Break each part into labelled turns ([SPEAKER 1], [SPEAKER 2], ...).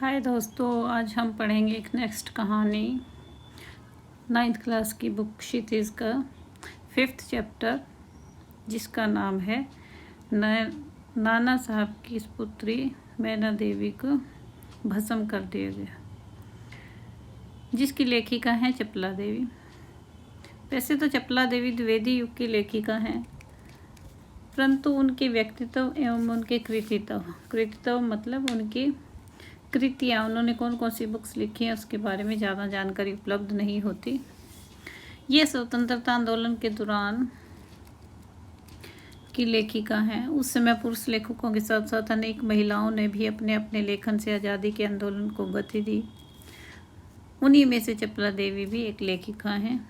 [SPEAKER 1] हाय दोस्तों, आज हम पढ़ेंगे एक नेक्स्ट कहानी 9th क्लास की बुक क्षितिज का 5th चैप्टर, जिसका नाम है नाना साहब की पुत्री मैना देवी को भस्म कर दिया गया, जिसकी लेखिका हैं चपला देवी। वैसे तो चपला देवी द्विवेदी युग की लेखिका हैं, परंतु उनके व्यक्तित्व एवं उनके कृतित्व मतलब उनकी कृतियाँ, उन्होंने कौन कौन सी बुक्स लिखी हैं उसके बारे में ज़्यादा जानकारी उपलब्ध नहीं होती। ये स्वतंत्रता आंदोलन के दौरान की लेखिका हैं। उस समय पुरुष लेखकों के साथ साथ अनेक महिलाओं ने भी अपने अपने लेखन से आज़ादी के आंदोलन को गति दी। उन्हीं में से चपला देवी भी एक लेखिका हैं।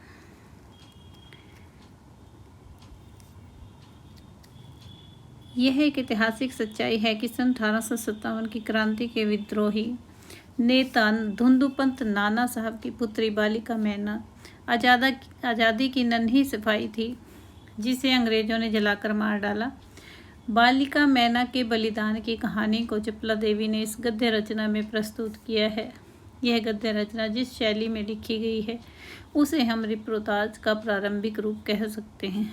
[SPEAKER 1] यह एक ऐतिहासिक सच्चाई है कि सन 1857 की क्रांति के विद्रोही नेता धुंधुपंत नाना साहब की पुत्री बालिका मैना आज़ादी की नन्ही सिपाही थी, जिसे अंग्रेजों ने जलाकर मार डाला। बालिका मैना के बलिदान की कहानी को चपला देवी ने इस गद्य रचना में प्रस्तुत किया है। यह गद्य रचना जिस शैली में लिखी गई है उसे हम रिपोर्टाज का प्रारंभिक रूप कह सकते हैं।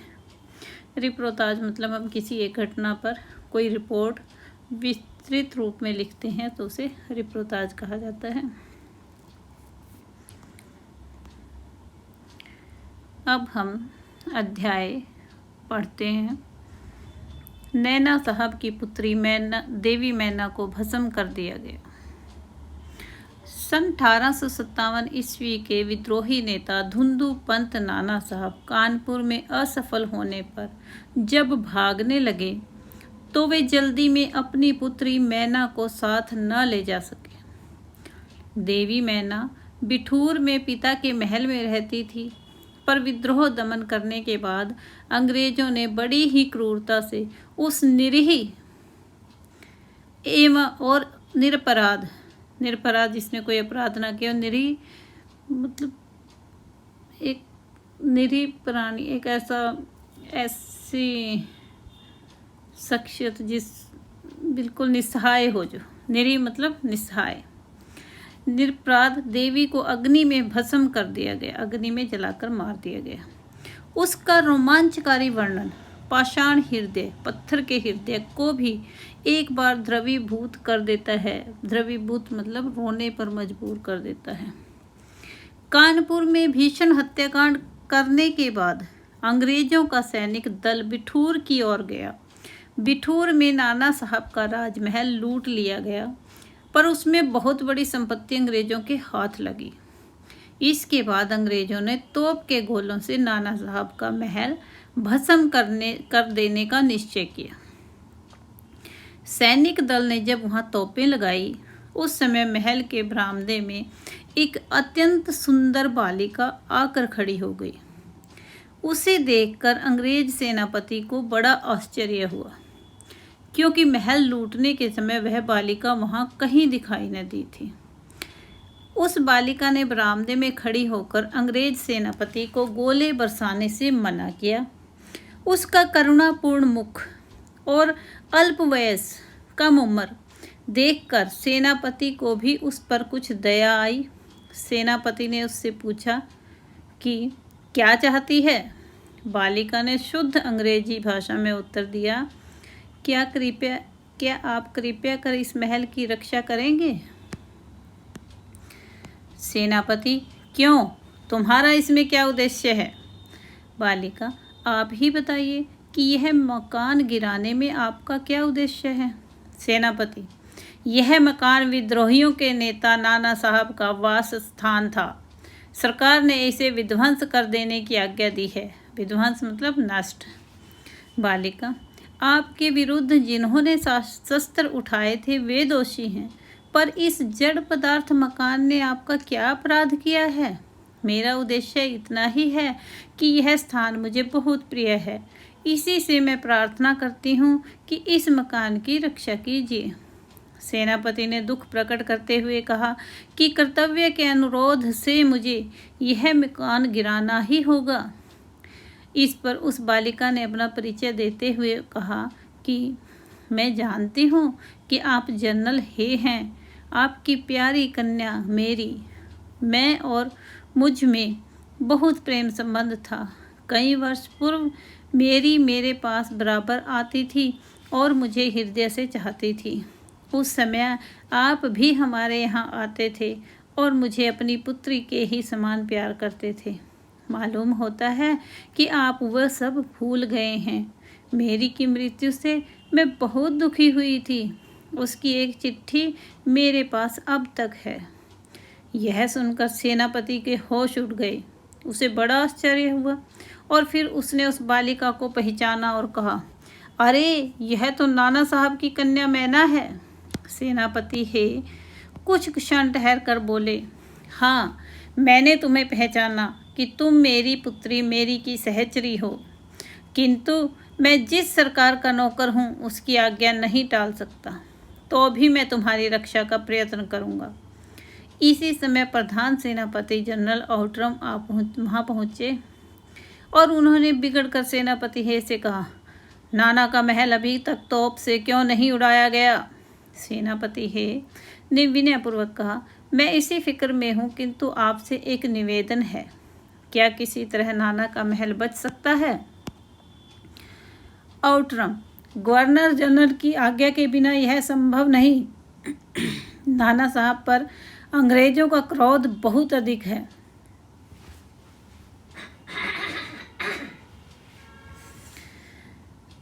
[SPEAKER 1] रिपोर्टाज मतलब हम किसी एक घटना पर कोई रिपोर्ट विस्तृत रूप में लिखते हैं तो उसे रिपोर्टाज कहा जाता है। अब हम अध्याय पढ़ते हैं। नैना साहब की पुत्री देवी मैना को भस्म कर दिया गया। सन 1857 ईस्वी के विद्रोही नेता धुंधुपंत नाना साहब कानपुर में असफल होने पर जब भागने लगे तो वे जल्दी में अपनी पुत्री मैना को साथ न ले जा सके। देवी मैना बिठूर में पिता के महल में रहती थी, पर विद्रोह दमन करने के बाद अंग्रेजों ने बड़ी ही क्रूरता से उस निरीह एवं और निरपराध जिसने कोई अपराध ना किया, निरीह मतलब एक निरीह प्राणी, एक ऐसी शख्सियत जिस बिल्कुल निस्सहाय हो, जो निरीह मतलब निस्सहाय, निरपराध देवी को अग्नि में भस्म कर दिया गया, अग्नि में जलाकर मार दिया गया। उसका रोमांचकारी वर्णन पाषाण हृदय, पत्थर के हृदय को भी एक बार द्रवीभूत कर देता है। द्रवीभूत मतलब रोने पर मजबूर कर देता है। कानपुर में भीषण हत्याकांड करने के बाद अंग्रेजों का सैनिक दल बिठूर की ओर गया। बिठूर में नाना साहब का राजमहल लूट लिया गया, पर उसमें बहुत बड़ी संपत्ति अंग्रेजों के हाथ लगी। इसके बाद अंग्रेजों ने तोप के गोलों से नाना साहब का महल भस्म कर देने का निश्चय किया। सैनिक दल ने जब वहां तोपें लगाई, उस समय महल के बरामदे में एक अत्यंत सुंदर बालिका आकर खड़ी हो गई। उसे देखकर अंग्रेज सेनापति को बड़ा आश्चर्य हुआ, क्योंकि महल लूटने के समय वह बालिका वहां कहीं दिखाई न दी थी। उस बालिका ने बरामदे में खड़ी होकर अंग्रेज सेनापति को गोले बरसाने से मना किया। उसका करुणापूर्ण मुख और अल्प वयस कम उम्र देखकर सेनापति को भी उस पर कुछ दया आई। सेनापति ने उससे पूछा कि क्या चाहती है। बालिका ने शुद्ध अंग्रेजी भाषा में उत्तर दिया, क्या आप कृपया कर इस महल की रक्षा करेंगे। सेनापति, क्यों, तुम्हारा इसमें क्या उद्देश्य है। बालिका, आप ही बताइए कि यह मकान गिराने में आपका क्या उद्देश्य है। सेनापति, यह मकान विद्रोहियों के नेता नाना साहब का वास स्थान था। सरकार ने इसे विध्वंस कर देने की आज्ञा दी है। विध्वंस मतलब नष्ट। बालिका, आपके विरुद्ध जिन्होंने शस्त्र उठाए थे वे दोषी हैं, पर इस जड़ पदार्थ मकान ने आपका क्या अपराध किया है। मेरा उद्देश्य इतना ही है कि यह स्थान मुझे बहुत प्रिय है, इसी से मैं प्रार्थना करती हूँ कि इस मकान की रक्षा कीजिए। सेनापति ने दुख प्रकट करते हुए कहा कि कर्तव्य के अनुरोध से मुझे यह मकान गिराना ही होगा। इस पर उस बालिका ने अपना परिचय देते हुए कहा कि मैं जानती हूँ कि आप जनरल हे हैं, आपकी प्यारी कन्या मेरी, मैं और मुझ में बहुत प्रेम संबंध था। कई वर्ष पूर्व मेरी मेरे पास बराबर आती थी और मुझे हृदय से चाहती थी। उस समय आप भी हमारे यहाँ आते थे और मुझे अपनी पुत्री के ही समान प्यार करते थे। मालूम होता है कि आप वह सब भूल गए हैं। मेरी की मृत्यु से मैं बहुत दुखी हुई थी। उसकी एक चिट्ठी मेरे पास अब तक है। यह सुनकर सेनापति के होश उड़ गए। उसे बड़ा आश्चर्य हुआ और फिर उसने उस बालिका को पहचाना और कहा, अरे यह तो नाना साहब की कन्या मैना है। सेनापति हे कुछ क्षण ठहर कर बोले, हाँ, मैंने तुम्हें पहचाना कि तुम मेरी पुत्री मेरी की सहचरी हो, किंतु मैं जिस सरकार का नौकर हूँ उसकी आज्ञा नहीं टाल सकता, तो भी मैं तुम्हारी रक्षा का प्रयत्न करूँगा। इसी समय प्रधान सेनापति जनरल आउट्रम वहाँ पहुँचे और उन्होंने बिगड़कर सेनापति हे से कहा, नाना का महल अभी तक तोप से क्यों नहीं उड़ाया गया? सेनापति हे ने विनयपूर्वक कहा, मैं इसी फिक्र में हूँ, किंतु आपसे एक निवेदन है। क्या किसी तरह नाना का महल बच सकता है? आउट्रम, गवर्नर जनरल की आज्ञा के बिना यह संभव नहीं। नाना साहब पर अंग्रेजों का क्रोध बहुत अधिक है।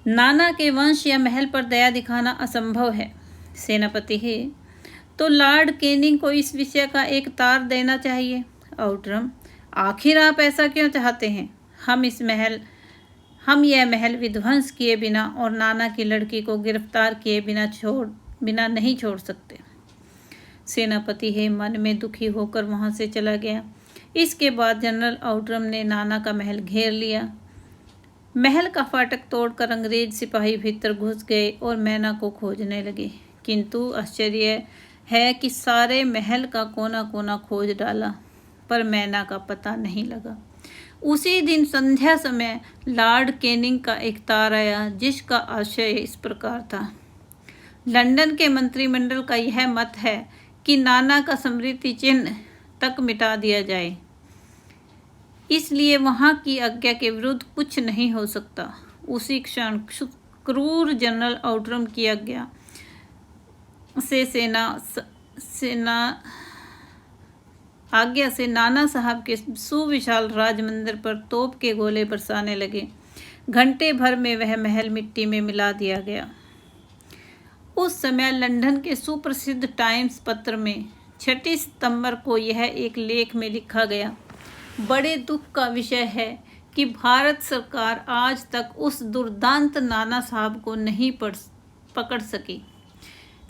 [SPEAKER 1] नाना के वंश या महल पर दया दिखाना असंभव है। सेनापति है, तो लॉर्ड कैनिंग को इस विषय का एक तार देना चाहिए। आउट्रम, आखिर आप ऐसा क्यों चाहते हैं? हम यह महल विध्वंस किए बिना और नाना की लड़की को गिरफ्तार किए बिना नहीं छोड़ सकते। सेनापति है मन में दुखी होकर वहां से चला गया। इसके बाद जनरल आउट्रम ने नाना का महल घेर लिया। महल का फाटक तोड़कर अंग्रेज सिपाही भीतर घुस गए और मैना को खोजने लगे, किंतु आश्चर्य है कि सारे महल का कोना कोना खोज डाला, पर मैना का पता नहीं लगा। उसी दिन संध्या समय लॉर्ड कैनिंग का एक तार आया, जिसका आशय इस प्रकार था, लंदन के मंत्रिमंडल का यह मत है कि नाना का स्मृति चिन्ह तक मिटा दिया जाए, इसलिए वहाँ की आज्ञा के विरुद्ध कुछ नहीं हो सकता। उसी क्षण क्रूर जनरल आउट्रम की आज्ञा से नाना साहब के सुविशाल राजमंदिर पर तोप के गोले बरसाने लगे। घंटे भर में वह महल मिट्टी में मिला दिया गया। उस समय लंदन के सुप्रसिद्ध टाइम्स पत्र में 6 सितंबर को यह एक लेख में लिखा गया, बड़े दुख का विषय है कि भारत सरकार आज तक उस दुर्दांत नाना साहब को नहीं पकड़ सकी,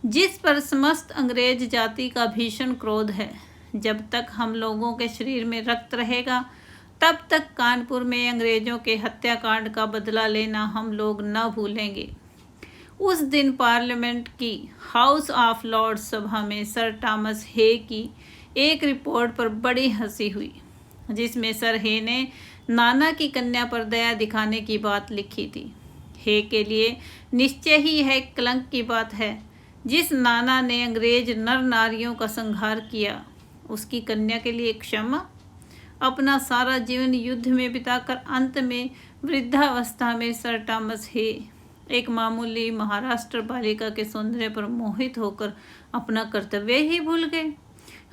[SPEAKER 1] जिस पर समस्त अंग्रेज जाति का भीषण क्रोध है। जब तक हम लोगों के शरीर में रक्त रहेगा, तब तक कानपुर में अंग्रेजों के हत्याकांड का बदला लेना हम लोग न भूलेंगे। उस दिन पार्लियामेंट की हाउस ऑफ लॉर्ड्स सभा में सर थॉमस हे की एक रिपोर्ट पर बड़ी हंसी हुई, जिसमें सर हे ने नाना की कन्या पर दया दिखाने की बात लिखी थी। हे के लिए निश्चय ही यह कलंक की बात है, जिस नाना ने अंग्रेज नर नारियों का संहार किया, उसकी कन्या के लिए क्षमा। अपना सारा जीवन युद्ध में बिताकर अंत में वृद्धावस्था में सर थॉमस हे एक मामूली महाराष्ट्र बालिका के सौंदर्य पर मोहित होकर अपना कर्तव्य ही भूल गए।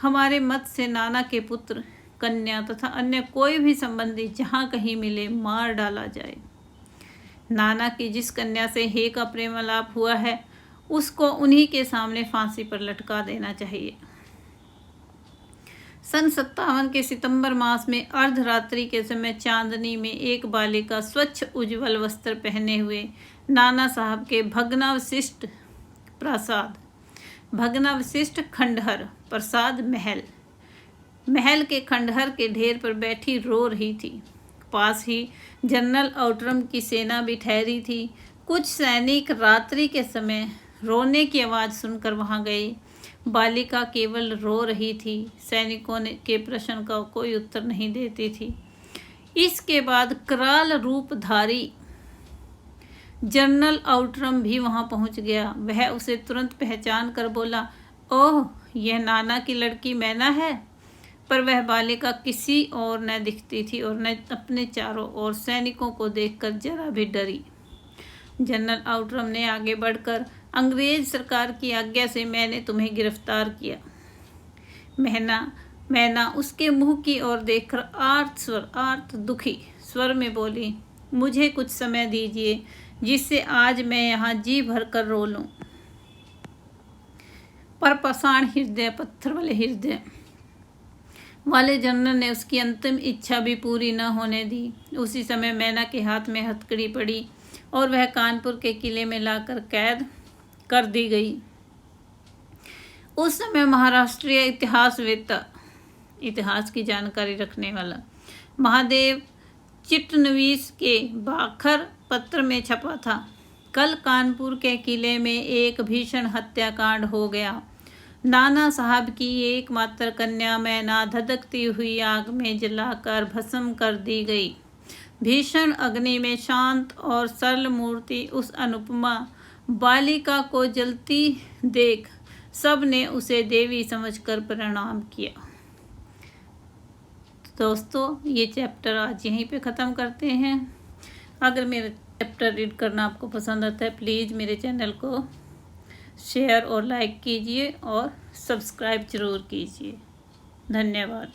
[SPEAKER 1] हमारे मत से नाना के पुत्र, कन्या तथा अन्य कोई भी संबंधी जहाँ कहीं मिले मार डाला जाए। नाना की जिस कन्या से हे का प्रेमालाप हुआ है, उसको उन्हीं के सामने फांसी पर लटका देना चाहिए। सन 57 के सितंबर मास में अर्धरात्रि के समय चांदनी में एक बालिका स्वच्छ उज्ज्वल वस्त्र पहने हुए नाना साहब के भग्नावशिष्ट खंडहर प्रसाद महल के खंडहर के ढेर पर बैठी रो रही थी। पास ही जनरल आउट्रम की सेना भी ठहरी थी। कुछ सैनिक रात्रि के समय रोने की आवाज़ सुनकर वहां गए। बालिका केवल रो रही थी, सैनिकों के प्रश्न का कोई उत्तर नहीं देती थी। इसके बाद कराल रूपधारी जनरल आउट्रम भी वहां पहुंच गया। वह उसे तुरंत पहचान कर बोला, ओह, यह नाना की लड़की मैना है। पर वह बालिका किसी और न दिखती थी और न अपने चारों ओर सैनिकों को देखकर जरा भी डरी। जनरल आउटरम ने आगे बढ़कर, अंग्रेज सरकार की आज्ञा से मैंने तुम्हें गिरफ्तार किया। मैना उसके मुंह की ओर देखकर आर्त दुखी स्वर में बोली, मुझे कुछ समय दीजिए जिससे आज मैं यहाँ जी भर कर रो लूं। पर पाषाण हृदय, पत्थर वाले हृदय वाले जनरल ने उसकी अंतिम इच्छा भी पूरी न होने दी। उसी समय मैना के हाथ में हथकड़ी पड़ी और वह कानपुर के किले में लाकर कैद कर दी गई। उस समय महाराष्ट्रीय इतिहासवेत्ता, इतिहास की जानकारी रखने वाला, महादेव चिटनवीस के बाखर पत्र में छपा था, कल कानपुर के किले में एक भीषण हत्याकांड हो गया। नाना साहब की एकमात्र कन्या मैना धधकती हुई आग में जलाकर भस्म कर दी गई। भीषण अग्नि में शांत और सरल मूर्ति उस अनुपमा बालिका को जलती देख सब ने उसे देवी समझकर प्रणाम किया। दोस्तों, ये चैप्टर आज यहीं पे ख़त्म करते हैं। अगर मेरा चैप्टर रीड करना आपको पसंद आता है, प्लीज़ मेरे चैनल को शेयर और लाइक कीजिए और सब्सक्राइब ज़रूर कीजिए। धन्यवाद।